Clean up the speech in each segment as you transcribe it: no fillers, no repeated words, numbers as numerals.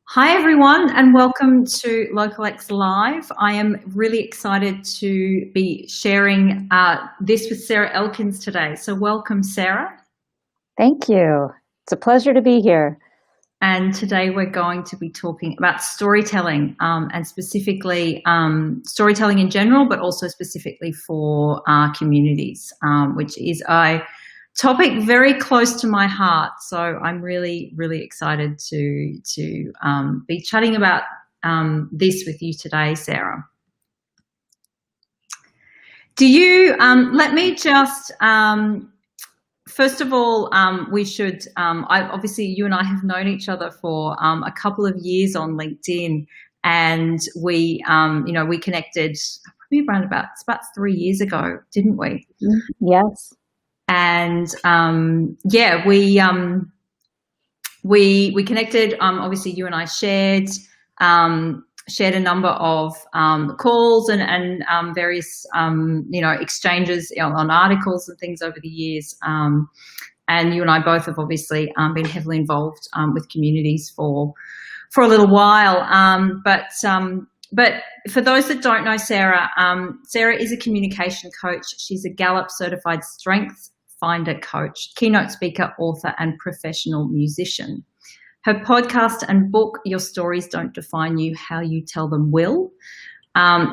Hi everyone and welcome to LocalX Live. I am really excited to be sharing this with Sarah Elkins today. So welcome, Sarah. Thank you. It's a pleasure to be here. And today we're going to be talking about storytelling and specifically storytelling in general, but also specifically for communities, which is a topic very close to my heart. So I'm really, really excited to be chatting about this with you today, Sarah. Do you, let me just, first of all, we should, obviously you and I have known each other for a couple of years on LinkedIn, and we, we connected probably around it's about 3 years ago, didn't we? Yes. And yeah, we connected. Obviously, you and I shared a number of calls and various exchanges on articles and things over the years. And you and I both have obviously been heavily involved with communities for a little while. But for those that don't know Sarah, Sarah is a communication coach. She's a Gallup certified Strengths Finder coach, keynote speaker, author, and professional musician. Her podcast and book, Your Stories Don't Define You, How You Tell Them Will,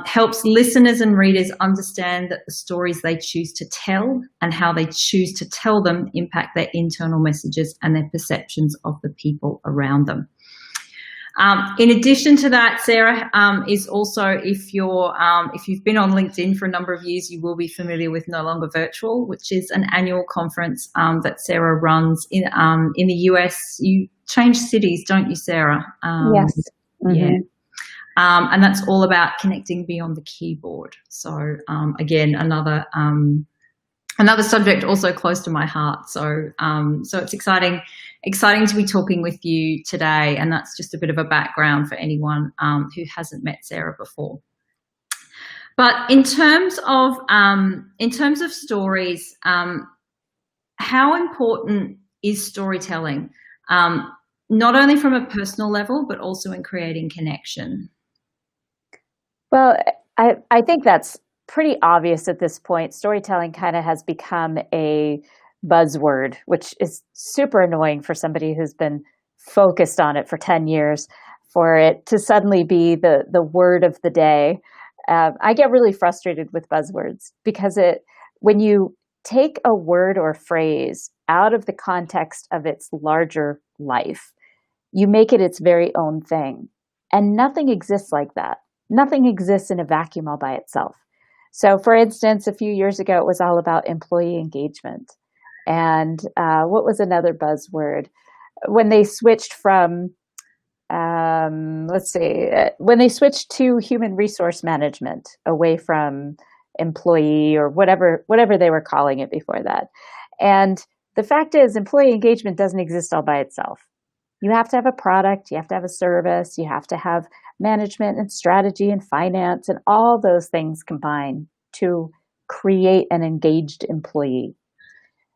helps listeners and readers understand that the stories they choose to tell and how they choose to tell them impact their internal messages and their perceptions of the people around them. In addition to that, Sarah is also, if you've been on LinkedIn for a number of years, you will be familiar with No Longer Virtual, which is an annual conference that Sarah runs in the US. You change cities, don't you, Sarah? Yes. Mm-hmm. Yeah. And that's all about connecting beyond the keyboard. So again, another subject also close to my heart. So it's exciting to be talking with you today. And that's just a bit of a background for anyone who hasn't met Sarah before. But in terms of stories, how important is storytelling, not only from a personal level, but also in creating connection? Well, I think that's pretty obvious at this point. Storytelling kind of has become a buzzword, which is super annoying for somebody who's been focused on it for 10 years, for it to suddenly be the word of the day. I get really frustrated with buzzwords because when you take a word or phrase out of the context of its larger life, you make it its very own thing. And nothing exists like that. Nothing exists in a vacuum all by itself. So, for instance, a few years ago, it was all about employee engagement. And what was another buzzword? When they switched from, when they switched to human resource management away from employee or whatever they were calling it before that. And the fact is, employee engagement doesn't exist all by itself. You have to have a product, you have to have a service, you have to have management and strategy and finance and all those things combined to create an engaged employee.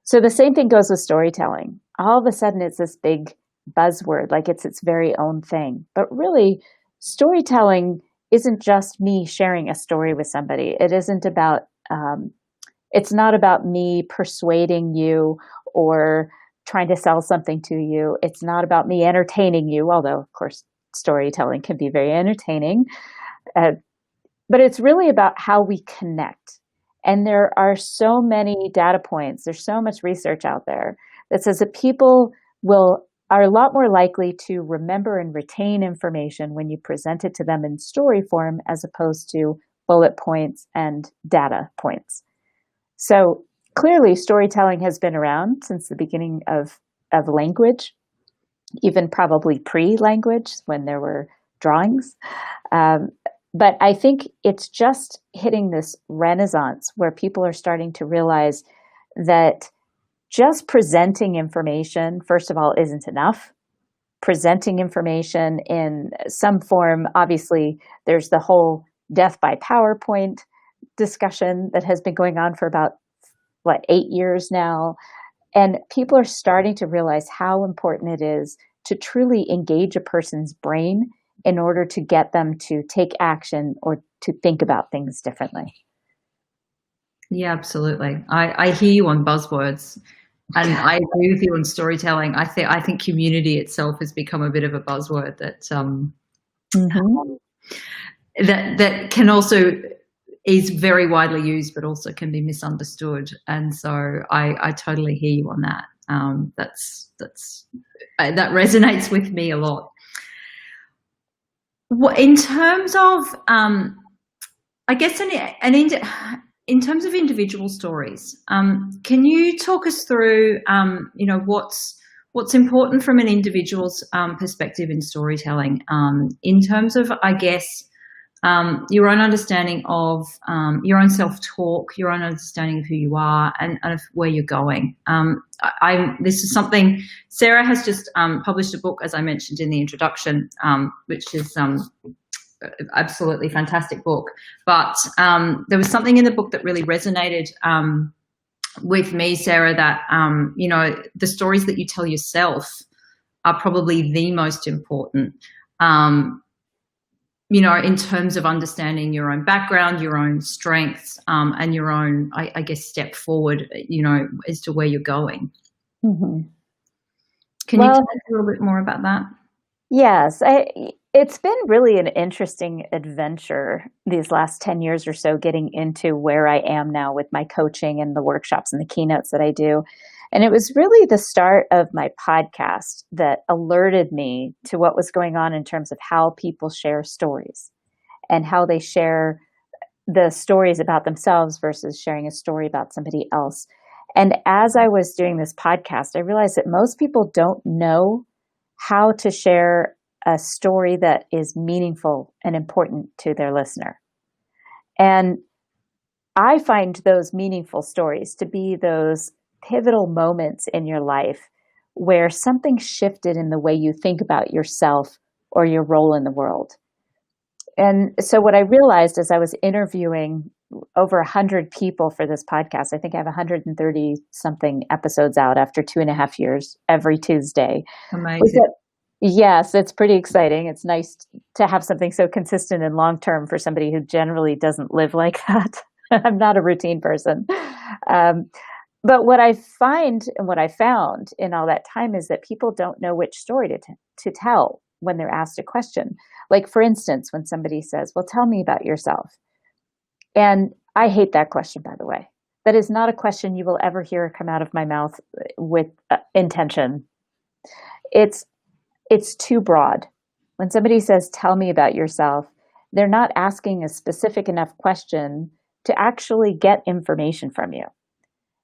So the same thing goes with storytelling. All of a sudden it's this big buzzword, like it's its very own thing. But really, storytelling isn't just me sharing a story with somebody. It isn't about, it's not about me persuading you or trying to sell something to you. It's not about me entertaining you, although of course storytelling can be very entertaining. But it's really about how we connect. And there are so many data points, there's so much research out there that says that people are a lot more likely to remember and retain information when you present it to them in story form as opposed to bullet points and data points. So clearly, storytelling has been around since the beginning of language, even probably pre-language when there were drawings. But I think it's just hitting this renaissance where people are starting to realize that just presenting information, first of all, isn't enough. Presenting information in some form, obviously, there's the whole death by PowerPoint discussion that has been going on for about 8 years now. And people are starting to realize how important it is to truly engage a person's brain in order to get them to take action or to think about things differently. Yeah, absolutely. I hear you on buzzwords, and I agree with you on storytelling. I think community itself has become a bit of a buzzword that that can also is very widely used, but also can be misunderstood. And so I totally hear you on that. That resonates with me a lot. In terms of, I guess, in terms of individual stories, can you talk us through, what's important from an individual's perspective in storytelling, in terms of, I guess, your own understanding of your own self-talk, your own understanding of who you are, and of where you're going. This is something Sarah has just published a book, as I mentioned in the introduction, which is absolutely fantastic book. But there was something in the book that really resonated with me, Sarah, that the stories that you tell yourself are probably the most important. In terms of understanding your own background, your own strengths, and your own, I guess, step forward, as to where you're going. Mm-hmm. Can you tell us a little bit more about that? Yes. It's been really an interesting adventure these last 10 years or so, getting into where I am now with my coaching and the workshops and the keynotes that I do. And it was really the start of my podcast that alerted me to what was going on in terms of how people share stories and how they share the stories about themselves versus sharing a story about somebody else. And as I was doing this podcast, I realized that most people don't know how to share a story that is meaningful and important to their listener. And I find those meaningful stories to be those pivotal moments in your life where something shifted in the way you think about yourself or your role in the world. And so what I realized as I was interviewing over 100 people for this podcast, I think I have 130 something episodes out after 2.5 years every Tuesday. Amazing. Yes, it's pretty exciting. It's nice to have something so consistent and long-term for somebody who generally doesn't live like that. I'm not a routine person. But what I find and what I found in all that time is that people don't know which story to tell when they're asked a question. Like, for instance, when somebody says, well, tell me about yourself. And I hate that question, by the way. That is not a question you will ever hear come out of my mouth with intention. It's too broad. When somebody says, tell me about yourself, they're not asking a specific enough question to actually get information from you.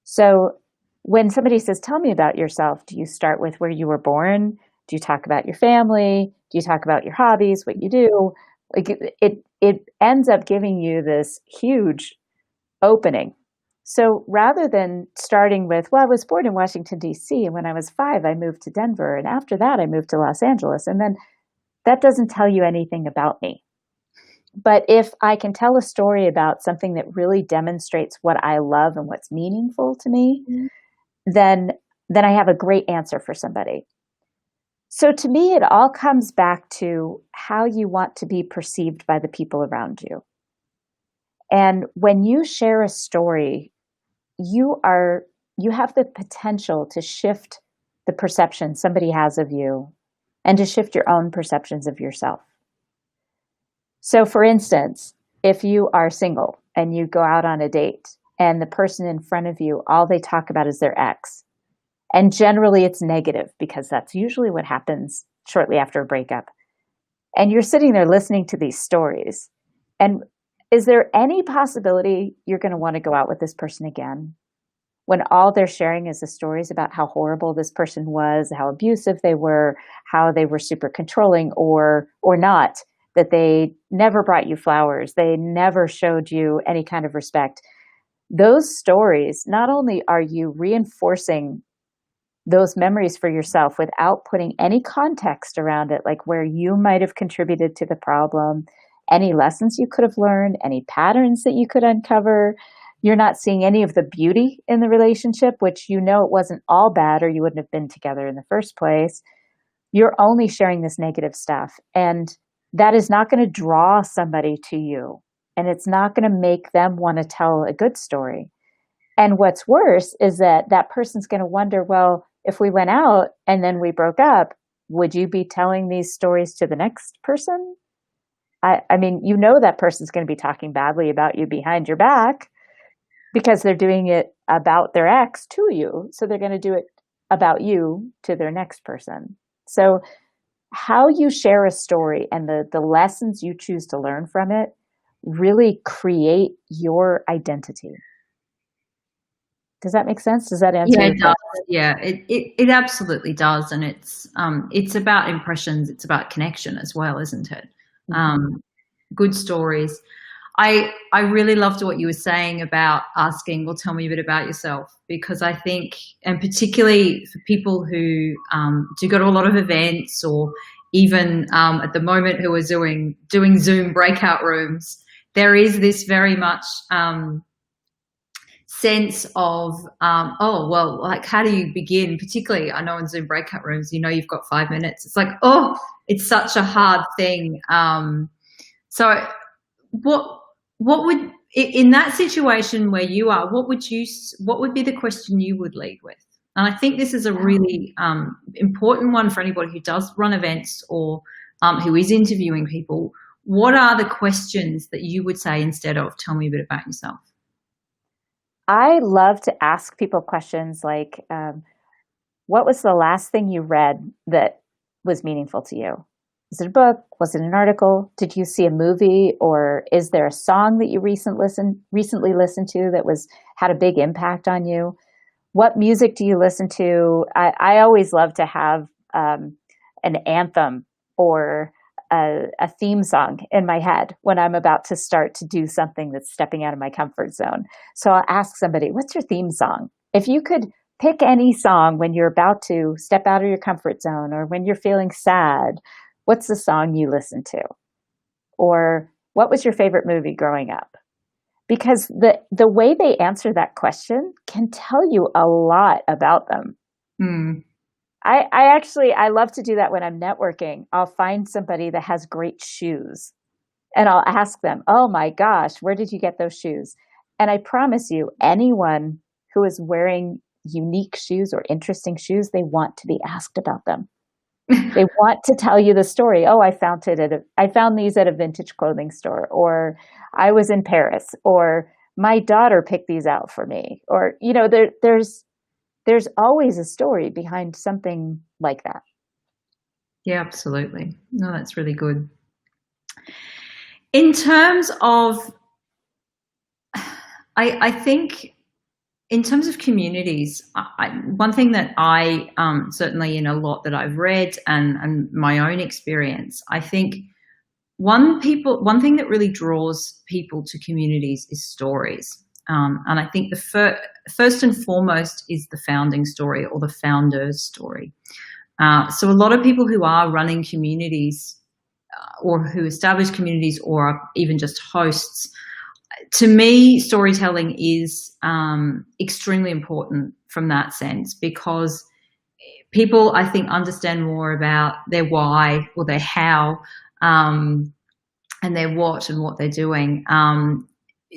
So when somebody says, tell me about yourself, do you start with where you were born? Do you talk about your family? Do you talk about your hobbies, what you do? Like it ends up giving you this huge opening. So rather than starting with, well, I was born in Washington, D.C., and when I was 5, I moved to Denver, and after that, I moved to Los Angeles, and then that doesn't tell you anything about me. But if I can tell a story about something that really demonstrates what I love and what's meaningful to me, then I have a great answer for somebody. So to me, it all comes back to how you want to be perceived by the people around you. And when you share a story, you have the potential to shift the perception somebody has of you and to shift your own perceptions of yourself. So for instance, if you are single and you go out on a date and the person in front of you, all they talk about is their ex. And generally it's negative because that's usually what happens shortly after a breakup. And you're sitting there listening to these stories. And is there any possibility you're going to want to go out with this person again? When all they're sharing is the stories about how horrible this person was, how abusive they were, how they were super controlling or not, that they never brought you flowers, they never showed you any kind of respect. Those stories, not only are you reinforcing those memories for yourself without putting any context around it, like where you might have contributed to the problem, any lessons you could have learned, any patterns that you could uncover. You're not seeing any of the beauty in the relationship, which you know it wasn't all bad or you wouldn't have been together in the first place. you're only sharing this negative stuff. And that is not going to draw somebody to you. And it's not going to make them want to tell a good story. And what's worse is that that person's going to wonder, well, if we went out and then we broke up, would you be telling these stories to the next person? I mean, you know that person's going to be talking badly about you behind your back because they're doing it about their ex to you. So they're going to do it about you to their next person. So how you share a story and the lessons you choose to learn from it really create your identity. Does that make sense? Does that answer Yeah, your it does. question? Yeah, it absolutely does, and it's about impressions. It's about connection as well, isn't it? Mm-hmm. Um, Good stories. I really loved what you were saying about asking, well, tell me a bit about yourself, because I think, and particularly for people who do go to a lot of events, or even at the moment who are doing Zoom breakout rooms, there is this very much sense of oh well, like, how do you begin? Particularly, I know in Zoom breakout rooms, you've got 5 minutes. It's like, oh, it's such a hard thing. So what what would, in that situation where you are, what would be the question you would lead with? And I think this is a really important one for anybody who does run events, or who is interviewing people. What are the questions that you would say instead of, tell me a bit about yourself? I love to ask people questions like, what was the last thing you read that was meaningful to you? Is it a book? Was it an article? Did you see a movie? Or is there a song that you recently listened to that had a big impact on you? What music do you listen to? I always love to have an anthem or a theme song in my head when I'm about to start to do something that's stepping out of my comfort zone. So I'll ask somebody, what's your theme song? If you could pick any song when you're about to step out of your comfort zone, or when you're feeling sad, what's the song you listen to? Or what was your favorite movie growing up? Because the way they answer that question can tell you a lot about them. Hmm. I love to do that when I'm networking. I'll find somebody that has great shoes and I'll ask them, oh my gosh, where did you get those shoes? And I promise you, anyone who is wearing unique shoes or interesting shoes, they want to be asked about them. They want to tell you the story. Oh, I found these at a vintage clothing store, or I was in Paris, or my daughter picked these out for me, or there's always a story behind something like that. Yeah, absolutely. No, that's really good. In terms of, I think, in terms of communities, one thing that I certainly, in a lot that I've read, and my own experience, I think one thing that really draws people to communities is stories. And I think the first and foremost is the founding story, or the founder's story. So a lot of people who are running communities, or who establish communities, or are even just hosts, to me, storytelling is extremely important from that sense, because people, I think, understand more about their why, or their how, and their what, and what they're doing,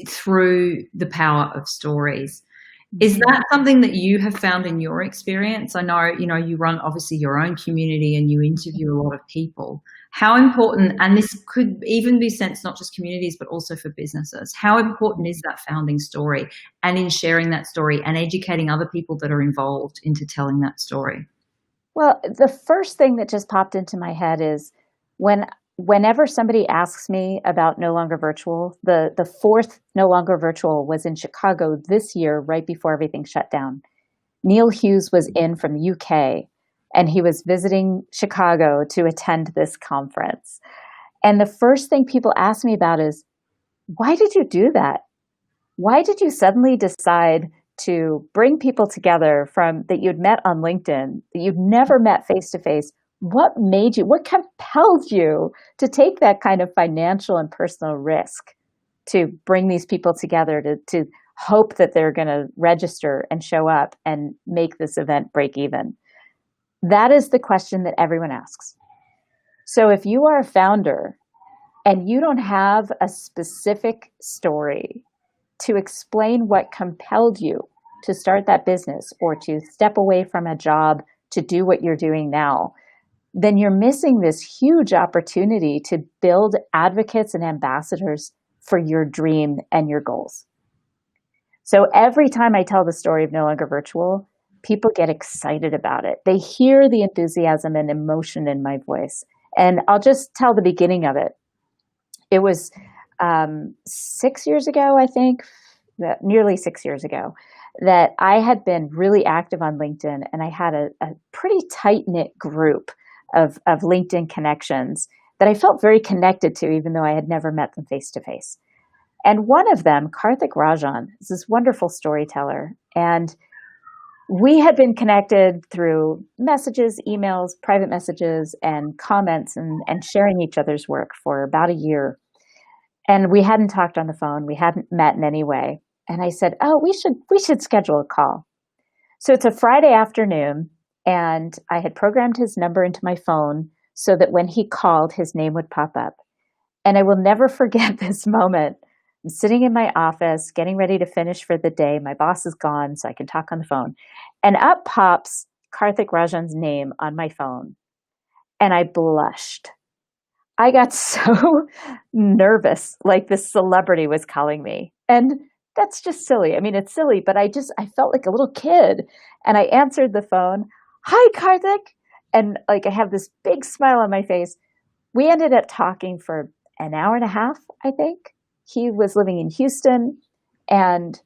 through the power of stories. Is that something that you have found in your experience? I know, you run obviously your own community and you interview a lot of people. How important, and this could even be sensed not just communities, but also for businesses, how important is that founding story, and in sharing that story and educating other people that are involved into telling that story? Well, the first thing that just popped into my head is whenever somebody asks me about No Longer Virtual, the fourth No Longer Virtual was in Chicago this year, right before everything shut down. Neil Hughes was in from UK, and he was visiting Chicago to attend this conference. And the first thing people ask me about is, why did you do that? Why did you suddenly decide to bring people together from that you'd met on LinkedIn, that you'd never met face to face? What compelled you to take that kind of financial and personal risk to bring these people together, to hope that they're going to register and show up and make this event break even? That is the question that everyone asks. So if you are a founder and you don't have a specific story to explain what compelled you to start that business or to step away from a job to do what you're doing now, then you're missing this huge opportunity to build advocates and ambassadors for your dream and your goals. So every time I tell the story of No Longer Virtual, people get excited about it. They hear the enthusiasm and emotion in my voice. And I'll just tell the beginning of it. It was 6 years ago, I think, nearly 6 years ago, that I had been really active on LinkedIn, and I had a pretty tight-knit group of LinkedIn connections that I felt very connected to, even though I had never met them face-to-face. And one of them, Karthik Rajan, is this wonderful storyteller, and we had been connected through messages, emails, private messages, and comments, and sharing each other's work for about a year. And we hadn't talked on the phone. We hadn't met in any way. And I said, oh, we should schedule a call. So it's a Friday afternoon, and I had programmed his number into my phone so that when he called, his name would pop up. And I will never forget this moment. I'm sitting in my office, getting ready to finish for the day. My boss is gone, so I can talk on the phone. And up pops Karthik Rajan's name on my phone. And I blushed. I got so nervous, like this celebrity was calling me. And that's just silly. I mean, it's silly, but I felt like a little kid. And I answered the phone. Hi, Karthik. And like, I have this big smile on my face. We ended up talking for an hour and a half, I think. He was living in Houston, and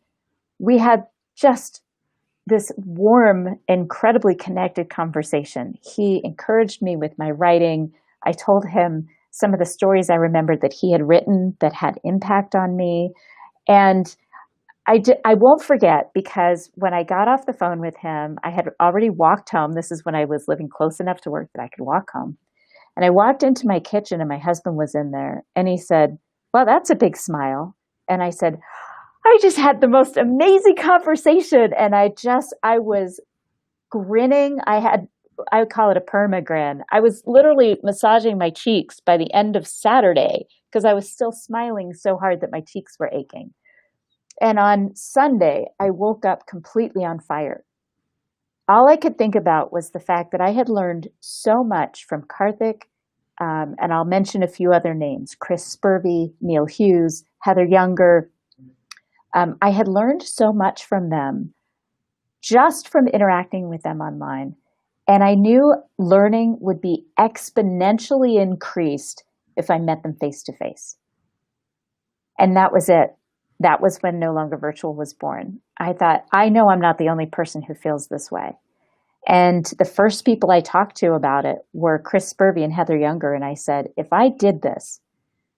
we had just this warm, incredibly connected conversation. He encouraged me with my writing. I told him some of the stories I remembered that he had written that had impact on me. And I won't forget, because when I got off the phone with him, I had already walked home. This is when I was living close enough to work that I could walk home. And I walked into my kitchen, and my husband was in there, and he said, well, that's a big smile. And I said, I just had the most amazing conversation. And I was grinning. I would call it a perma grin. I was literally massaging my cheeks by the end of Saturday because I was still smiling so hard that my cheeks were aching. And on Sunday, I woke up completely on fire. All I could think about was the fact that I had learned so much from Karthik, and I'll mention a few other names: Chris Spurvey, Neil Hughes, Heather Younger. I had learned so much from them just from interacting with them online. And I knew learning would be exponentially increased if I met them face to face. And that was it. That was when No Longer Virtual was born. I thought, I know I'm not the only person who feels this way. And the first people I talked to about it were Chris Spurvey and Heather Younger. And I said, if I did this,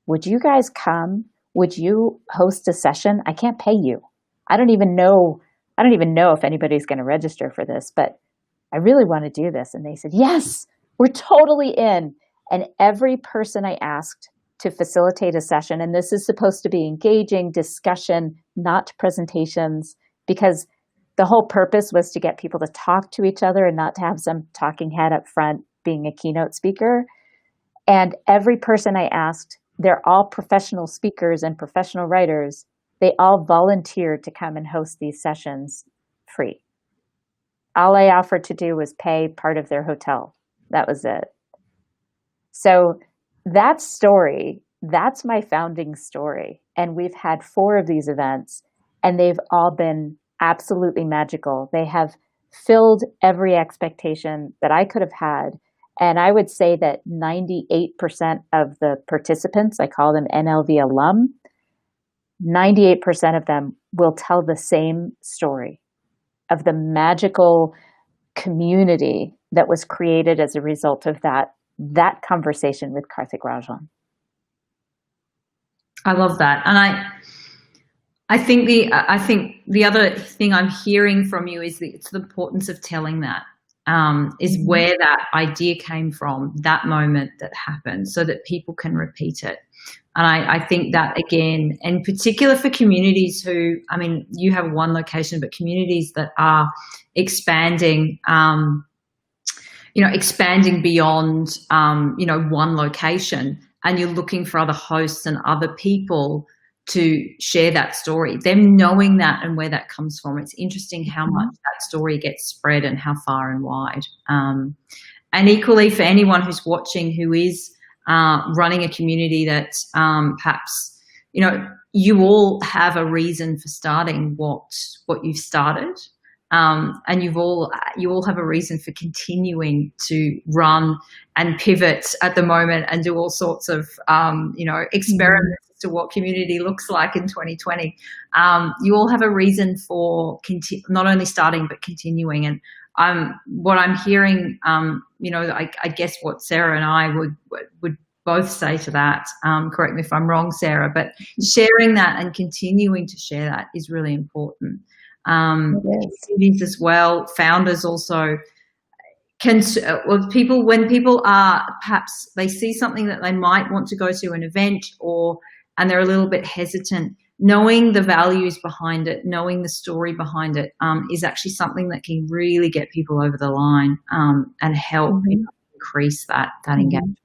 would you guys come? Would you host a session? I can't pay you. I don't even know if anybody's going to register for this, but I really want to do this. And they said, yes, we're totally in. And every person I asked to facilitate a session, and this is supposed to be engaging discussion, not presentations, because the whole purpose was to get people to talk to each other and not to have some talking head up front being a keynote speaker. And every person I asked, they're all professional speakers and professional writers. They all volunteered to come and host these sessions free. All I offered to do was pay part of their hotel. That was it. So that story, that's my founding story. And we've had 4 of these events, and they've all been absolutely magical. They have filled every expectation that I could have had. And I would say that 98% of the participants, I call them NLV alum, 98% of them will tell the same story of the magical community that was created as a result of that conversation with Karthik Rajan. I love that. And I think the other thing I'm hearing from you is it's the importance of telling that, is where that idea came from, that moment that happened, so that people can repeat it. And I think that, again, in particular for communities who, I mean, you have one location, but communities that are expanding, expanding beyond, one location, and you're looking for other hosts and other people to share that story. Them knowing that and where that comes from, it's interesting how much that story gets spread and how far and wide. And equally for anyone who's watching who is running a community that perhaps, you all have a reason for starting what you've started. And you all have a reason for continuing to run and pivot at the moment and do all sorts of, experiments as to what community looks like in 2020. You all have a reason for not only starting but continuing. And what I'm hearing, I guess what Sarah and I would both say to that, correct me if I'm wrong, Sarah, but sharing that and continuing to share that is really important. Communities as well, founders also when people are, perhaps they see something that they might want to go to an event and they're a little bit hesitant, knowing the values behind it, knowing the story behind it, is actually something that can really get people over the line, and help increase that engagement.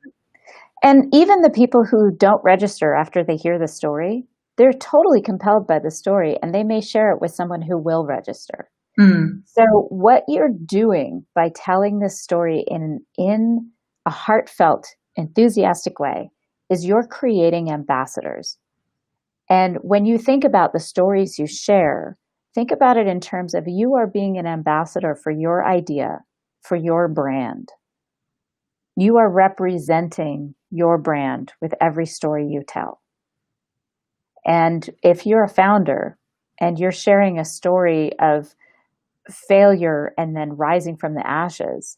And even the people who don't register after they hear the story, they're totally compelled by the story, and they may share it with someone who will register. So what you're doing by telling this story in a heartfelt, enthusiastic way is you're creating ambassadors. And when you think about the stories you share, think about it in terms of you are being an ambassador for your idea, for your brand. You are representing your brand with every story you tell. And if you're a founder and you're sharing a story of failure and then rising from the ashes,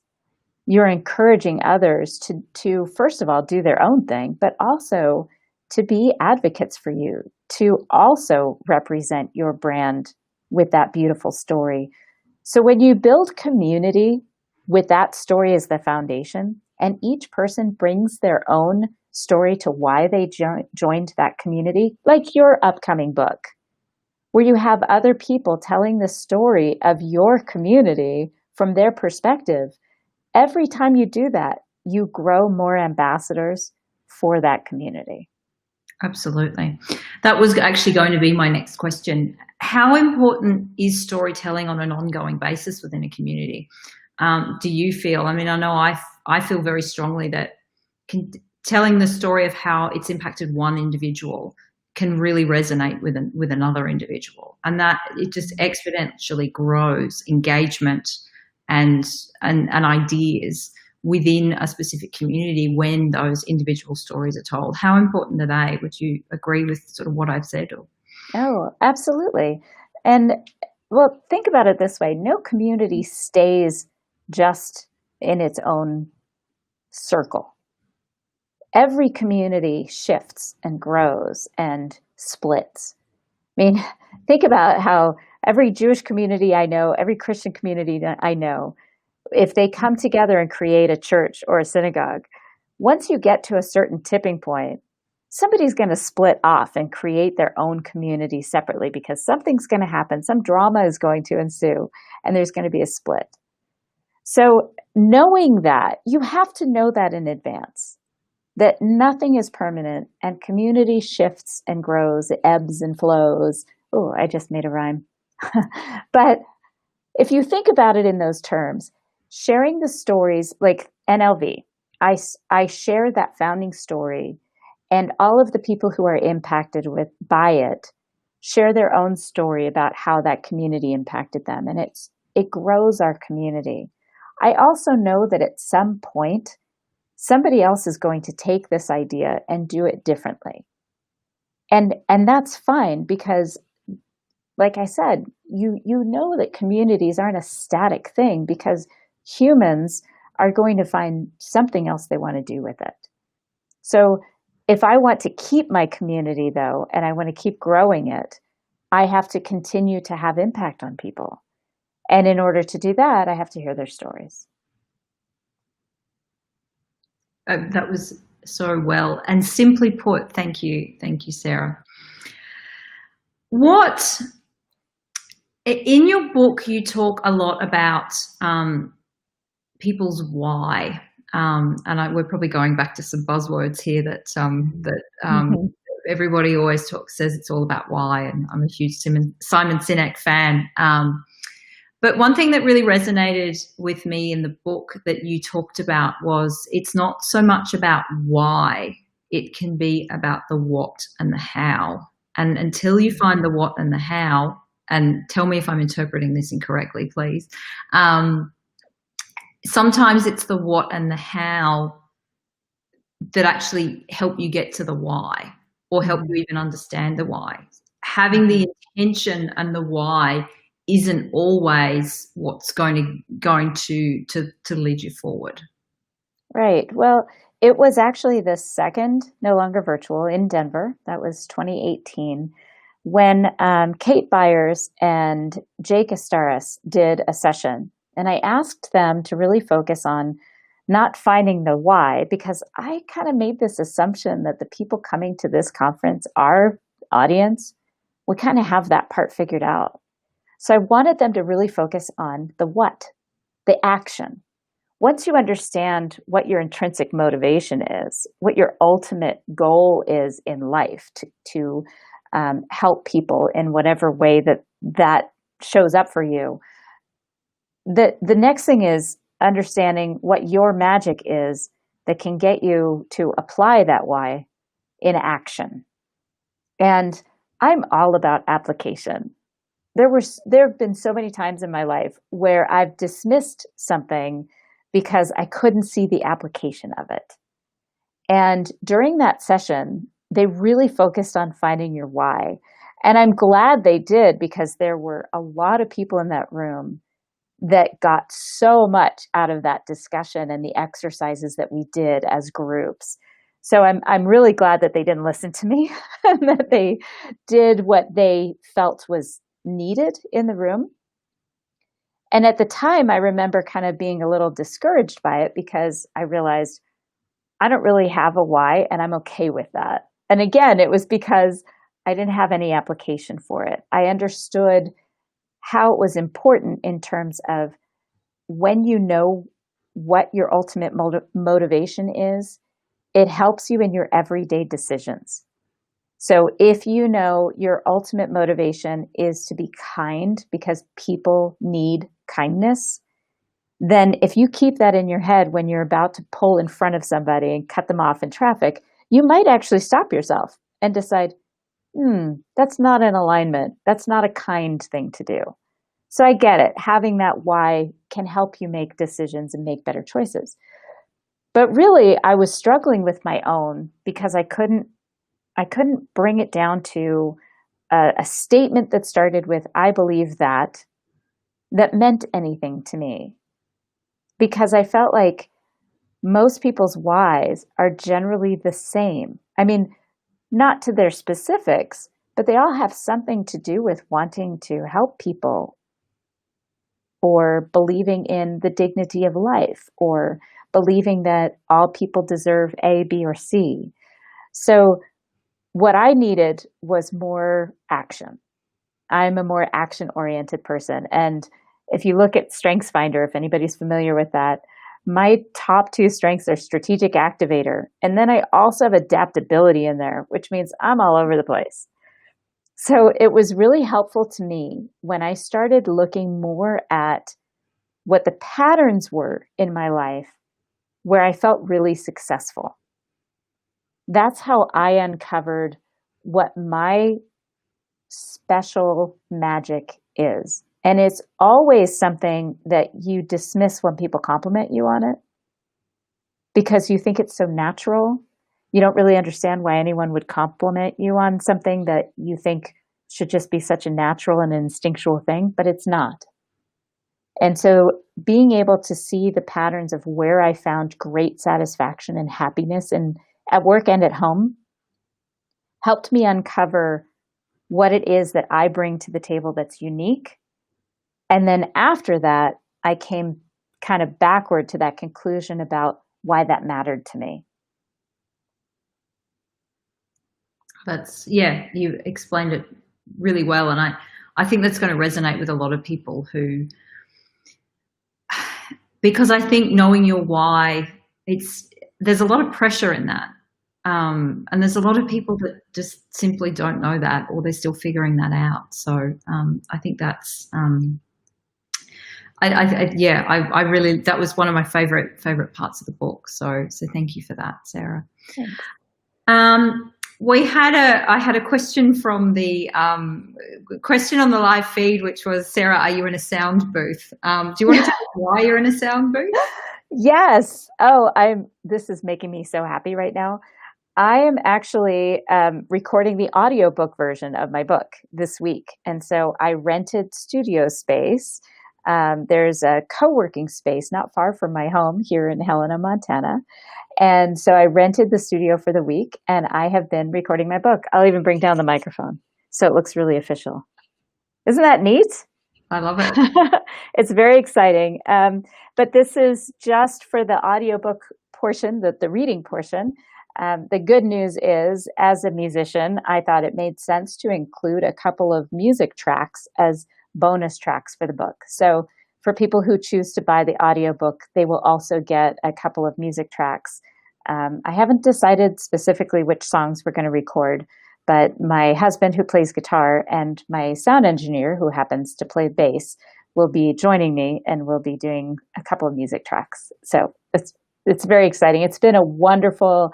you're encouraging others to first of all, do their own thing, but also to be advocates for you, to also represent your brand with that beautiful story. So when you build community with that story as the foundation, and each person brings their own story to why they joined that community, like your upcoming book, where you have other people telling the story of your community from their perspective. Every time you do that, you grow more ambassadors for that community. Absolutely. That was actually going to be my next question. How important is storytelling on an ongoing basis within a community? Do you feel? I mean, I know I feel very strongly that telling the story of how it's impacted one individual can really resonate with another individual, and that it just exponentially grows engagement and ideas within a specific community when those individual stories are told. How important are they? Would you agree with sort of what I've said? Oh, absolutely. And well, think about it this way. No community stays just in its own circle. Every community shifts and grows and splits. I mean, think about how every Jewish community I know, every Christian community I know, if they come together and create a church or a synagogue, once you get to a certain tipping point, somebody's going to split off and create their own community separately because something's going to happen, some drama is going to ensue, and there's going to be a split. So knowing that, you have to know that in advance, that nothing is permanent and community shifts and grows, it ebbs and flows. Oh, I just made a rhyme. But if you think about it in those terms, sharing the stories like NLV, I share that founding story, and all of the people who are impacted by it share their own story about how that community impacted them, and it grows our community. I also know that at some point, somebody else is going to take this idea and do it differently. And that's fine because, like I said, you know that communities aren't a static thing because humans are going to find something else they want to do with it. So if I want to keep my community, though, and I want to keep growing it, I have to continue to have impact on people. And in order to do that, I have to hear their stories. That was so well and simply put. Thank you, Sarah. What in your book you talk a lot about people's why. We're probably going back to some buzzwords here that Mhm. everybody always says it's all about why, and I'm a huge Simon Sinek fan. But one thing that really resonated with me in the book that you talked about was it's not so much about why, it can be about the what and the how. And until you find the what and the how, and tell me if I'm interpreting this incorrectly, please. Sometimes it's the what and the how that actually help you get to the why, or help you even understand the why. Having the intention and the why isn't always what's going to lead you forward. Right. Well, it was actually the second No Longer Virtual in Denver. That was 2018 when Kate Byers and Jake Astaris did a session. And I asked them to really focus on not finding the why, because I kind of made this assumption that the people coming to this conference, our audience, would kind of have that part figured out. So I wanted them to really focus on the what, the action. Once you understand what your intrinsic motivation is, what your ultimate goal is in life to help people in whatever way that shows up for you, the next thing is understanding what your magic is that can get you to apply that why in action. And I'm all about application. There have been so many times in my life where I've dismissed something because I couldn't see the application of it. And during that session, they really focused on finding your why. And I'm glad they did, because there were a lot of people in that room that got so much out of that discussion and the exercises that we did as groups. So I'm really glad that they didn't listen to me and that they did what they felt was needed in the room. And at the time, I remember kind of being a little discouraged by it, because I realized I don't really have a why, and I'm okay with that. And again, it was because I didn't have any application for it. I understood how it was important in terms of when you know what your ultimate motivation is, it helps you in your everyday decisions. So if you know your ultimate motivation is to be kind because people need kindness, then if you keep that in your head when you're about to pull in front of somebody and cut them off in traffic, you might actually stop yourself and decide, that's not in alignment. That's not a kind thing to do. So I get it. Having that why can help you make decisions and make better choices. But really, I was struggling with my own, because I couldn't bring it down to a statement that started with, I believe that meant anything to me. Because I felt like most people's whys are generally the same. I mean, not to their specifics, but they all have something to do with wanting to help people, or believing in the dignity of life, or believing that all people deserve A, B, or C. So what I needed was more action. I'm a more action-oriented person. And if you look at StrengthsFinder, if anybody's familiar with that, my top two strengths are strategic activator. And then I also have adaptability in there, which means I'm all over the place. So it was really helpful to me when I started looking more at what the patterns were in my life where I felt really successful. That's how I uncovered what my special magic is. And it's always something that you dismiss when people compliment you on it, because you think it's so natural. You don't really understand why anyone would compliment you on something that you think should just be such a natural and instinctual thing, but it's not. And so being able to see the patterns of where I found great satisfaction and happiness, and at work and at home, helped me uncover what it is that I bring to the table that's unique. And then after that, I came kind of backward to that conclusion about why that mattered to me. You explained it really well. And I think that's going to resonate with a lot of people who because I think knowing your why, there's a lot of pressure in that. And there's a lot of people that just simply don't know that, or they're still figuring that out. So I think that's, I really, that was one of my favorite parts of the book. So thank you for that, Sarah. Thanks. I had a question from the question on the live feed, which was, Sarah, are you in a sound booth? Do you want to tell us why you're in a sound booth? Yes. Oh, this is making me so happy right now. I am actually recording the audiobook version of my book this week. And so I rented studio space. There's a co-working space not far from my home here in Helena, Montana. And so I rented the studio for the week, and I have been recording my book. I'll even bring down the microphone so it looks really official. Isn't that neat? I love it. It's very exciting. But this is just for the audiobook portion, the reading portion. The good news is, as a musician, I thought it made sense to include a couple of music tracks as bonus tracks for the book. So for people who choose to buy the audiobook, they will also get a couple of music tracks. I haven't decided specifically which songs we're going to record, but my husband, who plays guitar, and my sound engineer, who happens to play bass, will be joining me, and we'll be doing a couple of music tracks. So it's very exciting. It's been a wonderful,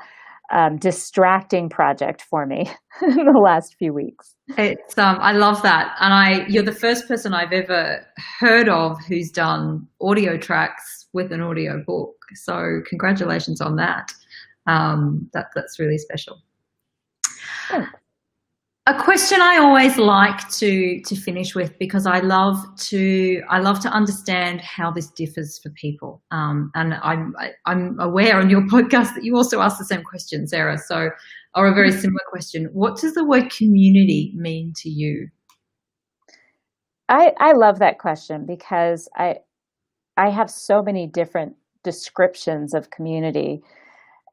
distracting project for me in the last few weeks. It's I love that, and you're the first person I've ever heard of who's done audio tracks with an audio book. So congratulations on that. That's really special. Thanks. A question I always like to finish with, because I love to understand how this differs for people. And I'm aware on your podcast that you also ask the same question, Sarah. So, or a very similar question. What does the word community mean to you? I love that question, because I have so many different descriptions of community.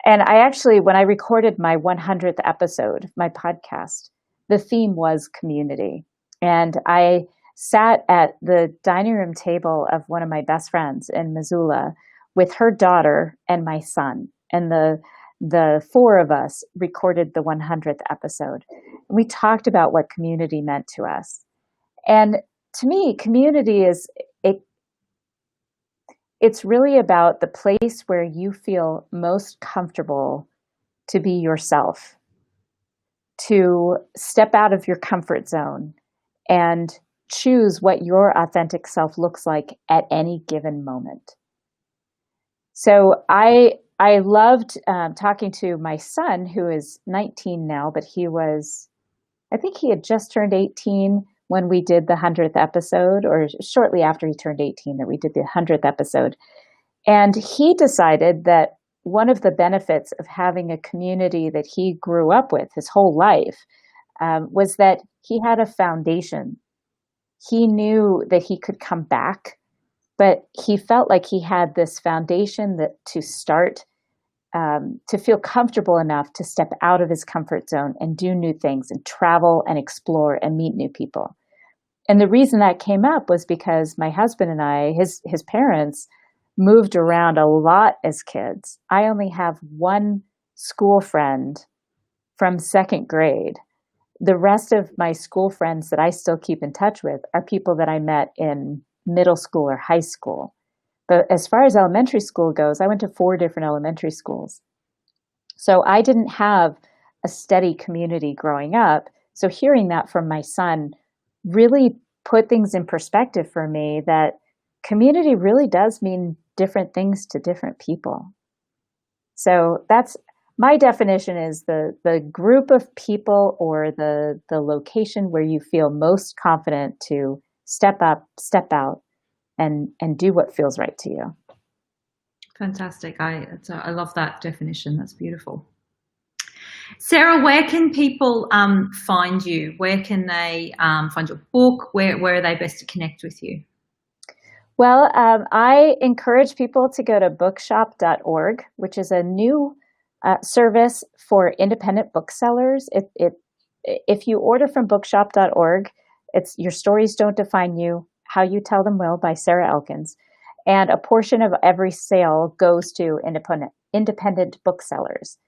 And I actually, when I recorded my 100th episode, my podcast, the theme was community. And I sat at the dining room table of one of my best friends in Missoula with her daughter and my son. And the four of us recorded the 100th episode. We talked about what community meant to us. And to me, community it's really about the place where you feel most comfortable to be yourself, to step out of your comfort zone and choose what your authentic self looks like at any given moment. So I loved talking to my son, who is 19 now, but I think he had just turned 18 when we did the 100th episode, or shortly after he turned 18 that we did the 100th episode. And he decided that one of the benefits of having a community that he grew up with his whole life was that he had a foundation. He knew that he could come back, but he felt like he had this foundation to start to feel comfortable enough to step out of his comfort zone and do new things and travel and explore and meet new people. And the reason that came up was because my husband and I, his parents, moved around a lot as kids. I only have one school friend from second grade. The rest of my school friends that I still keep in touch with are people that I met in middle school or high school. But as far as elementary school goes, I went to 4 different elementary schools. So I didn't have a steady community growing up. So hearing that from my son really put things in perspective for me, that community really does mean different things to different people. So that's my definition, is the group of people or the location where you feel most confident to step up, step out, and do what feels right to you. Fantastic. I love that definition. That's beautiful. Sarah, where can people find you? Where can they find your book? Where are they best to connect with you? Well, I encourage people to go to bookshop.org, which is a new service for independent booksellers. If you order from bookshop.org, it's Your Stories Don't Define You, How You Tell Them Will by Sarah Elkins. and a portion of every sale goes to independent booksellers.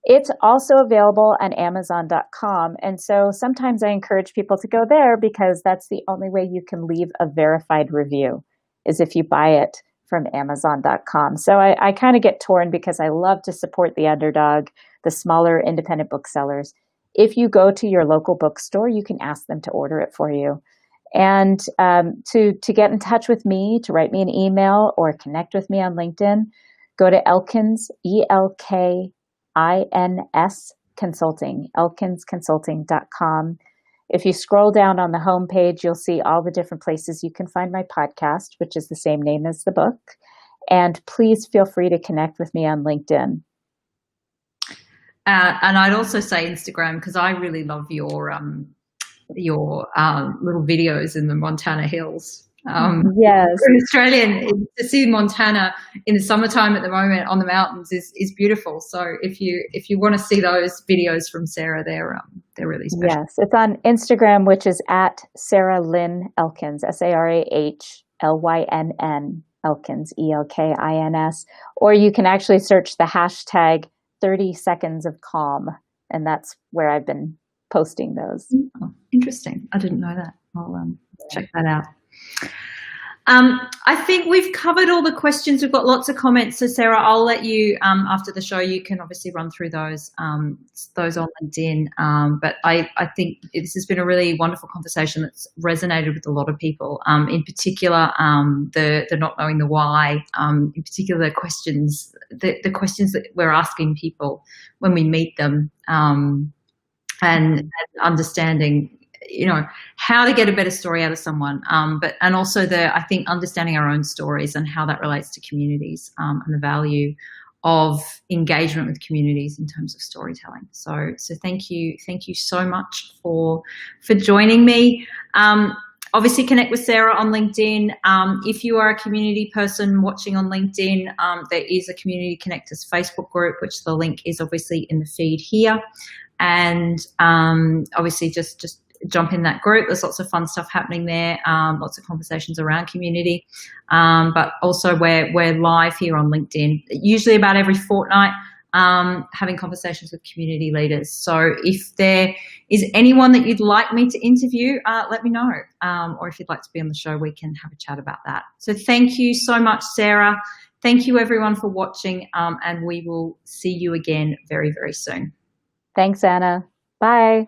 It's also available on Amazon.com, and so sometimes I encourage people to go there because that's the only way you can leave a verified review, is if you buy it from Amazon.com. So I kind of get torn because I love to support the underdog, the smaller independent booksellers. If you go to your local bookstore, you can ask them to order it for you. And to get in touch with me, to write me an email or connect with me on LinkedIn, go to Elkins, ELKINS Consulting, elkinsconsulting.com. If you scroll down on the homepage, you'll see all the different places you can find my podcast, which is the same name as the book. And please feel free to connect with me on LinkedIn. And I'd also say Instagram, because I really love your little videos in the Montana hills. Yes, Australian, to see Montana in the summertime at the moment on the mountains is beautiful. So if you want to see those videos from Sarah, they're really special. Yes, it's on Instagram, which is at Sarah Lynn Elkins, SARAHLYNN Elkins, ELKINS. Or you can actually search the hashtag 30 seconds of calm, and that's where I've been posting those. Oh, interesting. I didn't know that. I'll check that out. I think we've covered all the questions. We've got lots of comments. So Sarah, I'll let you, after the show, you can obviously run through those on LinkedIn. But I think this has been a really wonderful conversation that's resonated with a lot of people, in particular, the not knowing the why, in particular the questions that we're asking people when we meet them, and understanding, how to get a better story out of someone, and also I think understanding our own stories and how that relates to communities, and the value of engagement with communities in terms of storytelling. So thank you so much for joining me. Obviously connect with Sarah on LinkedIn. If you are a community person watching on LinkedIn, there is a Community Connectors Facebook group, which the link is obviously in the feed here. And obviously just jump in that group. There's lots of fun stuff happening there, lots of conversations around community, but also we're live here on LinkedIn, usually about every fortnight, having conversations with community leaders. So if there is anyone that you'd like me to interview, let me know, or if you'd like to be on the show, we can have a chat about that. So thank you so much, Sarah. Thank you everyone for watching, and we will see you again very, very soon. Thanks, Anna. Bye.